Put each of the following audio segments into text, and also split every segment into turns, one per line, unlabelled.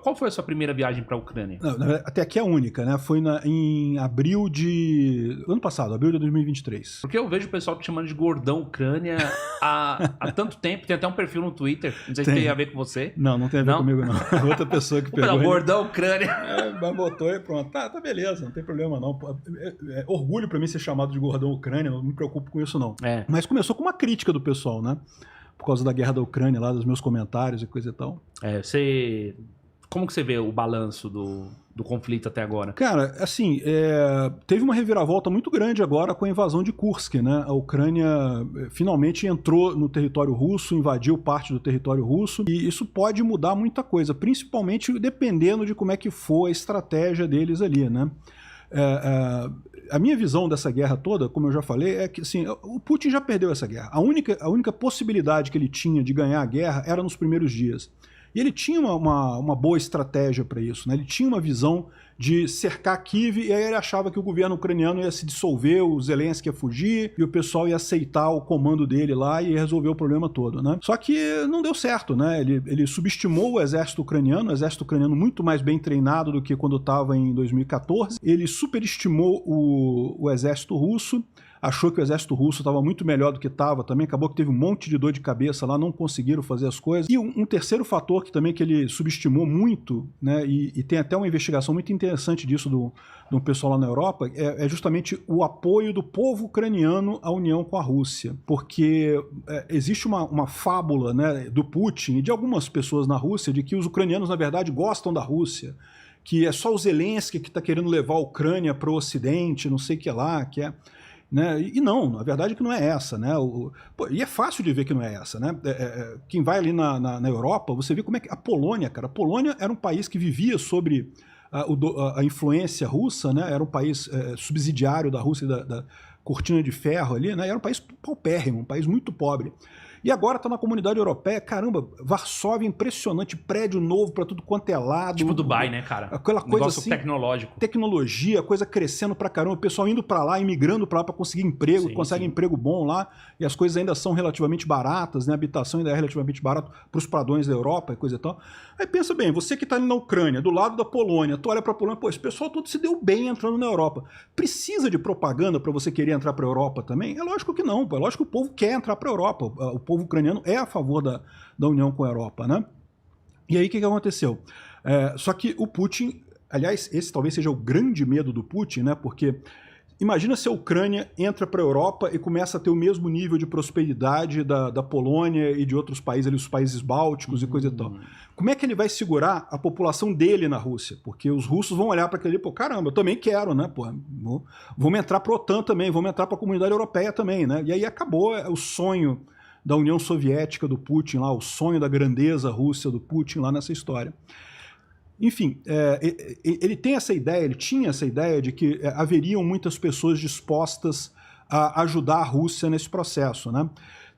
Qual foi a sua primeira viagem para a Ucrânia?
Não, até aqui é a única, né? Foi em abril de... ano passado, abril de 2023.
Porque eu vejo o pessoal te chamando de gordão Ucrânia há tanto tempo. Tem até um perfil no Twitter. Não sei se tem a ver com você.
Não tem a ver comigo, não. Outra pessoa que pegou.
Não, gordão Ucrânia.
Mas botou e pronto. Tá beleza, não tem problema não. É orgulho pra mim ser chamado de gordão Ucrânia, não me preocupo com isso não. Mas começou com uma crítica do pessoal, né? Por causa da guerra da Ucrânia, lá dos meus comentários e coisa e tal.
Como que você vê o balanço do conflito até agora?
Cara, assim, teve uma reviravolta muito grande agora com a invasão de Kursk, né? A Ucrânia finalmente entrou no território russo, invadiu parte do território russo, e isso pode mudar muita coisa, principalmente dependendo de como é que for a estratégia deles ali, né? A minha visão dessa guerra toda, como eu já falei, é que assim, o Putin já perdeu essa guerra. A única possibilidade que ele tinha de ganhar a guerra era nos primeiros dias. E ele tinha uma boa estratégia para isso, né? Ele tinha uma visão de cercar Kiev, e aí ele achava que o governo ucraniano ia se dissolver, o Zelensky ia fugir, e o pessoal ia aceitar o comando dele lá e ia resolver o problema todo, né? Só que não deu certo, né? Ele subestimou o exército ucraniano muito mais bem treinado do que quando estava em 2014. Ele superestimou o exército russo, achou que o exército russo estava muito melhor do que estava também, acabou que teve um monte de dor de cabeça lá, não conseguiram fazer as coisas. E um terceiro fator que ele subestimou muito, né, e tem até uma investigação muito interessante disso do pessoal lá na Europa, é justamente o apoio do povo ucraniano à união com a Rússia. Porque existe uma fábula, né, do Putin e de algumas pessoas na Rússia de que os ucranianos, na verdade, gostam da Rússia, que é só o Zelensky que está querendo levar a Ucrânia para o Ocidente, não sei o que lá, que é... Né? E não, a verdade é que não é essa, né? E é fácil de ver que não é essa, né? Quem vai ali na Europa, você vê como é que a Polônia, cara, a Polônia era um país que vivia sobre a influência russa, né? Era um país subsidiário da Rússia, da cortina de ferro ali, né? Era um país paupérrimo, um país muito pobre. E agora está na comunidade europeia, caramba, Varsóvia, impressionante, prédio novo para tudo quanto é lado.
Tipo Dubai, né, cara?
Aquela coisa assim,
tecnológico.
Tecnologia, coisa crescendo pra caramba, o pessoal indo para lá, imigrando para lá para conseguir emprego, consegue emprego bom lá, e as coisas ainda são relativamente baratas, né? A habitação ainda é relativamente barata para os padrões da Europa e coisa e tal. Aí pensa bem, você que está ali na Ucrânia, do lado da Polônia, tu olha para a Polônia, pô, esse pessoal todo se deu bem entrando na Europa. Precisa de propaganda para você querer entrar para a Europa também? É lógico que não, pô. É lógico que o povo quer entrar para a Europa, o povo ucraniano é a favor da união com a Europa, né? E aí o que aconteceu? Só que o Putin, aliás, esse talvez seja o grande medo do Putin, né? Porque imagina se a Ucrânia entra para a Europa e começa a ter o mesmo nível de prosperidade da Polônia e de outros países, ali, os países bálticos e coisa e tal. Como é que ele vai segurar a população dele na Rússia? Porque os russos vão olhar para aquele, pô, caramba, eu também quero, né? Pô, vamos entrar para a OTAN também, vamos entrar para a comunidade europeia também, né? E aí acabou o sonho da União Soviética do Putin lá, o sonho da grandeza russa do Putin lá nessa história. Enfim, ele tem essa ideia, ele tinha essa ideia de que haveriam muitas pessoas dispostas a ajudar a Rússia nesse processo, né?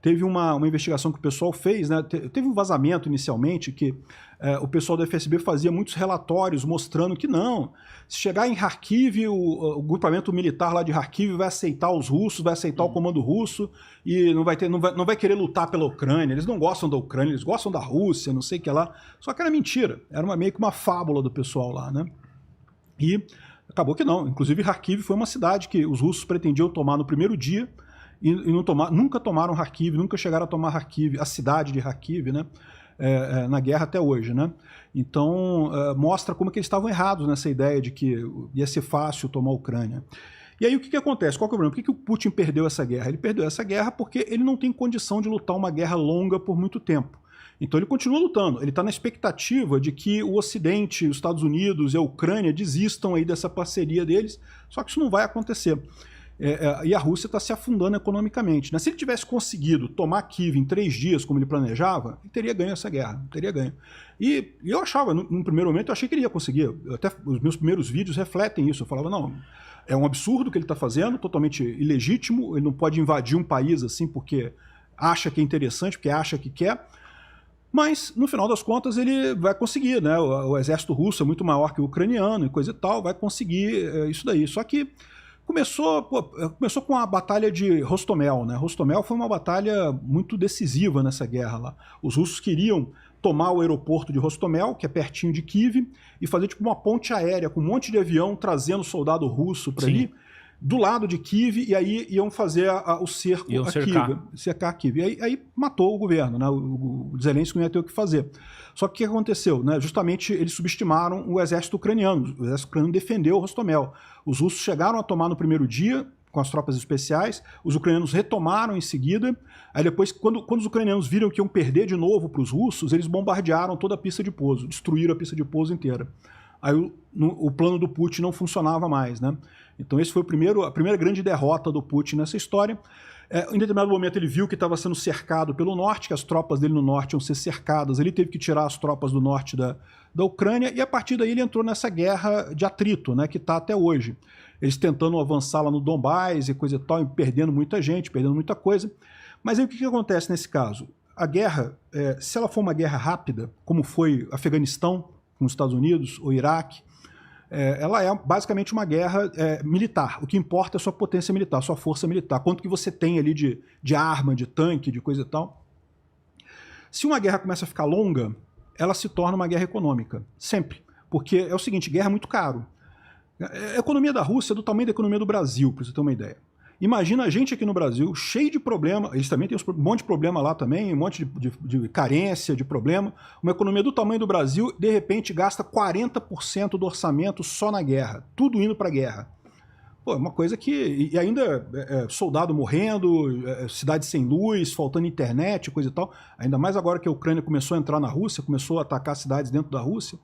Teve uma investigação que o pessoal fez, né? Teve um vazamento inicialmente que o pessoal do FSB fazia muitos relatórios mostrando que não, se chegar em Kharkiv, o grupamento militar lá de Kharkiv vai aceitar os russos, vai aceitar o comando russo e não vai querer lutar pela Ucrânia, eles não gostam da Ucrânia, eles gostam da Rússia, não sei o que lá. Só que era mentira, era meio que uma fábula do pessoal lá, né? E acabou que não, inclusive Kharkiv foi uma cidade que os russos pretendiam tomar no primeiro dia, e nunca tomaram Kharkiv, nunca chegaram a tomar Kharkiv, a cidade de Kharkiv, né? Na guerra até hoje, né? Então mostra como que eles estavam errados nessa ideia de que ia ser fácil tomar a Ucrânia. E aí o que acontece? Qual que é o problema? Por que o Putin perdeu essa guerra? Ele perdeu essa guerra porque ele não tem condição de lutar uma guerra longa por muito tempo. Então ele continua lutando, ele está na expectativa de que o Ocidente, os Estados Unidos e a Ucrânia desistam aí dessa parceria deles, só que isso não vai acontecer. E a Rússia está se afundando economicamente, né? Se ele tivesse conseguido tomar Kiev em 3 dias, como ele planejava, ele teria ganho essa guerra, teria ganho. E eu achava, num primeiro momento, eu achei que ele ia conseguir. Até os meus primeiros vídeos refletem isso. Eu falava, não, é um absurdo o que ele está fazendo, totalmente ilegítimo, ele não pode invadir um país assim porque acha que é interessante, porque acha que quer. Mas, no final das contas, ele vai conseguir, né? O exército russo é muito maior que o ucraniano e coisa e tal, vai conseguir isso daí. Só que começou com a batalha de Hostomel, né? Hostomel foi uma batalha muito decisiva nessa guerra lá. Os russos queriam tomar o aeroporto de Hostomel, que é pertinho de Kiev, e fazer tipo uma ponte aérea com um monte de avião trazendo soldado russo para ali, do lado de Kiev, e aí iam fazer o cerco a Kiev, cercar Kiev. E aí matou o governo, né? O Zelensky não ia ter o que fazer. Só que o que aconteceu? Né? Justamente eles subestimaram o exército ucraniano. O exército ucraniano defendeu Hostomel. Os russos chegaram a tomar no primeiro dia, com as tropas especiais, os ucranianos retomaram em seguida, aí depois, quando os ucranianos viram que iam perder de novo para os russos, eles bombardearam toda a pista de pouso, destruíram a pista de pouso inteira. Aí o plano do Putin não funcionava mais, né? Então esse foi a primeira grande derrota do Putin nessa história. Em determinado momento ele viu que estava sendo cercado pelo norte, que as tropas dele no norte iam ser cercadas, ele teve que tirar as tropas do norte da Ucrânia, e a partir daí ele entrou nessa guerra de atrito, né, que está até hoje. Eles tentando avançar lá no Donbás e coisa e tal, e perdendo muita gente, perdendo muita coisa. Mas aí o que acontece nesse caso? A guerra, se ela for uma guerra rápida, como foi Afeganistão com os Estados Unidos, ou Iraque, ela é basicamente uma guerra militar. O que importa é a sua potência militar, a sua força militar. Quanto que você tem ali de arma, de tanque, de coisa e tal. Se uma guerra começa a ficar longa, ela se torna uma guerra econômica. Sempre. Porque é o seguinte, guerra é muito caro. A economia da Rússia é do tamanho da economia do Brasil, para você ter uma ideia. Imagina a gente aqui no Brasil, cheio de problema, eles também têm um monte de problema lá também, um monte de carência, de problema. Uma economia do tamanho do Brasil, de repente, gasta 40% do orçamento só na guerra. Tudo indo para a guerra. Pô, é uma coisa que... E ainda soldado morrendo, cidade sem luz, faltando internet, coisa e tal. Ainda mais agora que a Ucrânia começou a entrar na Rússia, começou a atacar cidades dentro da Rússia.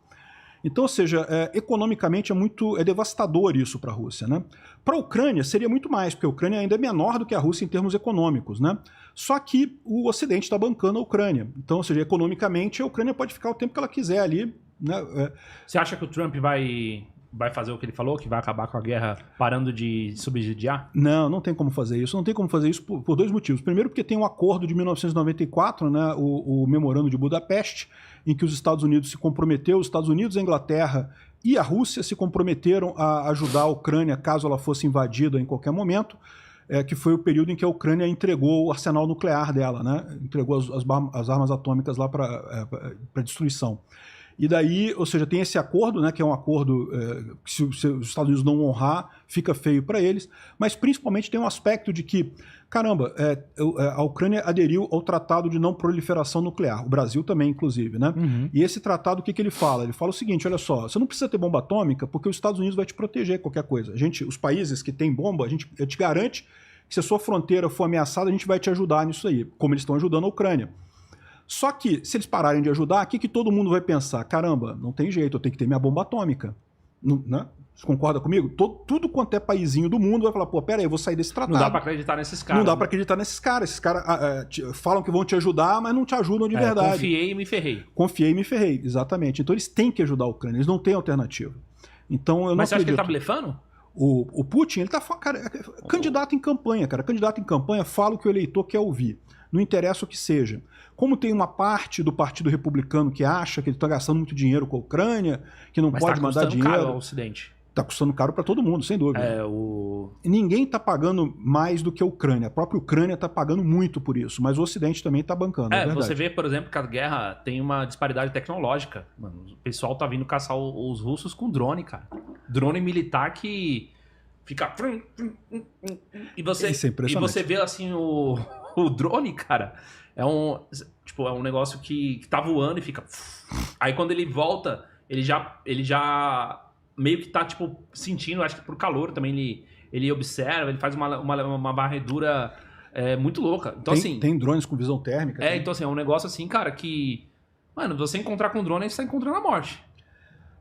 Então, ou seja, economicamente é devastador isso para a Rússia, né? Para a Ucrânia seria muito mais, porque a Ucrânia ainda é menor do que a Rússia em termos econômicos, né? Só que o Ocidente está bancando a Ucrânia. Então, ou seja, economicamente a Ucrânia pode ficar o tempo que ela quiser ali, né?
Você acha que o Trump vai fazer o que ele falou, que vai acabar com a guerra parando de subsidiar?
Não, não tem como fazer isso. Não tem como fazer isso por dois motivos. Primeiro, porque tem um acordo de 1994, né, o Memorando de Budapeste, em que os Estados Unidos se comprometeu, os Estados Unidos, a Inglaterra e a Rússia se comprometeram a ajudar a Ucrânia caso ela fosse invadida em qualquer momento, que foi o período em que a Ucrânia entregou o arsenal nuclear dela, né, entregou as armas atômicas lá para destruição. E daí, ou seja, tem esse acordo, né, que é um acordo que se os Estados Unidos não honrar, fica feio para eles, mas principalmente tem um aspecto de que, caramba, a Ucrânia aderiu ao Tratado de Não Proliferação Nuclear, o Brasil também, inclusive, né? Uhum. E esse tratado, o que ele fala? Ele fala o seguinte, olha só, você não precisa ter bomba atômica porque os Estados Unidos vai te proteger qualquer coisa. Os países que têm bomba, a gente te garante que se a sua fronteira for ameaçada, a gente vai te ajudar nisso aí, como eles estão ajudando a Ucrânia. Só que, se eles pararem de ajudar, o que todo mundo vai pensar? Caramba, não tem jeito, eu tenho que ter minha bomba atômica. Não, né? Você concorda comigo? Tudo quanto é paizinho do mundo vai falar, pô, pera aí, eu vou sair desse tratado.
Não dá pra acreditar nesses caras.
Não dá pra acreditar nesses caras. Esses caras falam que vão te ajudar, mas não te ajudam de verdade.
Confiei e me ferrei.
Confiei e me ferrei, exatamente. Então eles têm que ajudar a Ucrânia, eles não têm alternativa. Então, eu não
Mas você
acredito.
acha que ele tá blefando?
O Putin, ele tá candidato em campanha, cara. Candidato em campanha fala o que o eleitor quer ouvir. Não interessa o que seja. Como tem uma parte do Partido Republicano que acha que ele está gastando muito dinheiro com a Ucrânia, que não pode mandar dinheiro... Mas está custando
caro ao Ocidente.
Está custando caro para todo mundo, sem dúvida. Ninguém está pagando mais do que a Ucrânia. A própria Ucrânia está pagando muito por isso, mas o Ocidente também está bancando. É
você vê, por exemplo, que a guerra tem uma disparidade tecnológica. Mano, o pessoal tá vindo caçar os russos com drone, cara. Drone militar que fica... E você vê assim o drone, cara, é um negócio que tá voando e fica... Aí quando ele volta, ele já meio que tá, tipo, sentindo, acho que por calor também, ele observa, ele faz uma varredura muito louca. Então,
tem drones com visão térmica.
Então assim, é um negócio assim, cara, que... Mano, você encontrar com drone, você tá encontrando a morte.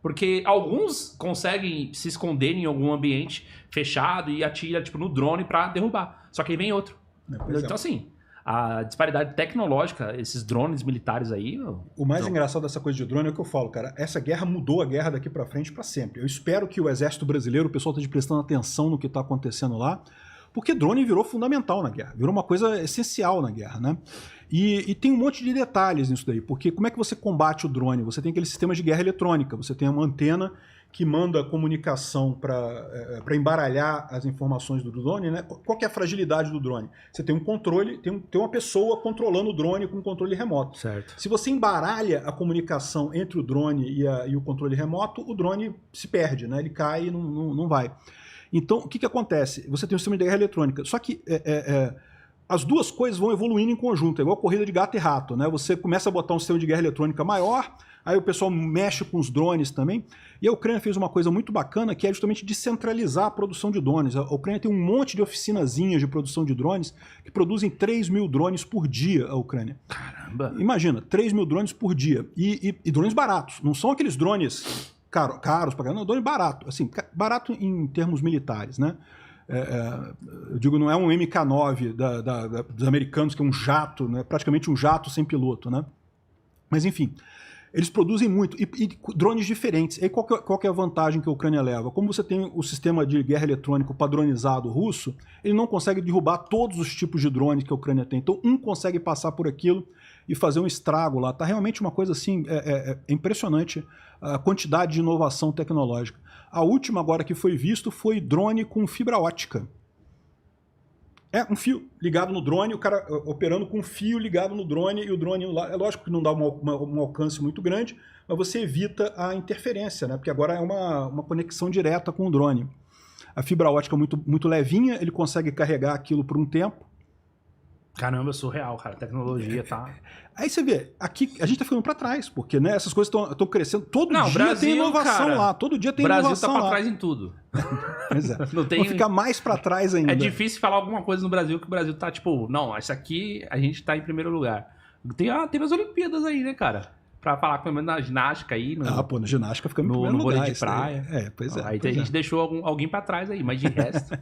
Porque alguns conseguem se esconder em algum ambiente fechado e atira, tipo, no drone pra derrubar. Só que aí vem outro. Então, assim, a disparidade tecnológica, esses drones militares aí...
O mais engraçado dessa coisa de drone é o que eu falo, cara. Essa guerra mudou a guerra daqui pra frente pra sempre. Eu espero que o exército brasileiro, o pessoal esteja prestando atenção no que tá acontecendo lá, porque drone virou fundamental na guerra. Virou uma coisa essencial na guerra, né? E tem um monte de detalhes nisso daí, porque como é que você combate o drone? Você tem aquele sistema de guerra eletrônica, você tem uma antena que manda comunicação para embaralhar as informações do drone, né? Qual que é a fragilidade do drone? Você tem um controle, tem uma pessoa controlando o drone com um controle remoto.
Certo.
Se você embaralha a comunicação entre o drone e o controle remoto, o drone se perde, né? Ele cai e não vai. Então, o que acontece? Você tem um sistema de guerra eletrônica, só que as duas coisas vão evoluindo em conjunto, é igual corrida de gato e rato, né? Você começa a botar um sistema de guerra eletrônica maior, aí o pessoal mexe com os drones também, e a Ucrânia fez uma coisa muito bacana, que é justamente descentralizar a produção de drones. A Ucrânia tem um monte de oficinazinhas de produção de drones, que produzem 3 mil drones por dia, a Ucrânia.
Caramba!
Imagina, 3 mil drones por dia, e drones baratos, não são aqueles drones caros pra caramba, não, drone barato, assim, barato em termos militares, né? Eu digo, não é um MK9 dos americanos, que é um jato, né? Praticamente um jato sem piloto, né? Mas enfim, eles produzem muito, e drones diferentes. E qual que é a vantagem que a Ucrânia leva? Como você tem o sistema de guerra eletrônico padronizado russo, ele não consegue derrubar todos os tipos de drones que a Ucrânia tem. Então um consegue passar por aquilo e fazer um estrago lá. Tá realmente uma coisa assim, impressionante a quantidade de inovação tecnológica. A última agora que foi visto foi drone com fibra ótica. É um fio ligado no drone, o cara operando com um fio ligado no drone, e o drone lá, é lógico que não dá um alcance muito grande, mas você evita a interferência, né? Porque agora é uma conexão direta com o drone. A fibra ótica é muito levinha, ele consegue carregar aquilo por um tempo.
Caramba, surreal, cara. A tecnologia tá...
Aí você vê, aqui a gente tá ficando para trás, porque né, essas coisas estão crescendo. Todo dia
Brasil,
tem inovação, cara, lá, todo dia tem inovação lá.
O Brasil tá para trás em tudo.
Pois é. Não tem... Vou ficar mais para trás ainda.
É difícil falar alguma coisa no Brasil que o Brasil tá tipo, não, essa aqui a gente tá em primeiro lugar. Tem as Olimpíadas aí, né, cara? Pra falar pelo menos na ginástica aí.
Na ginástica fica no primeiro lugar.
No vôlei de praia.
Pois é.
Aí a gente deixou alguém para trás aí, mas de resto...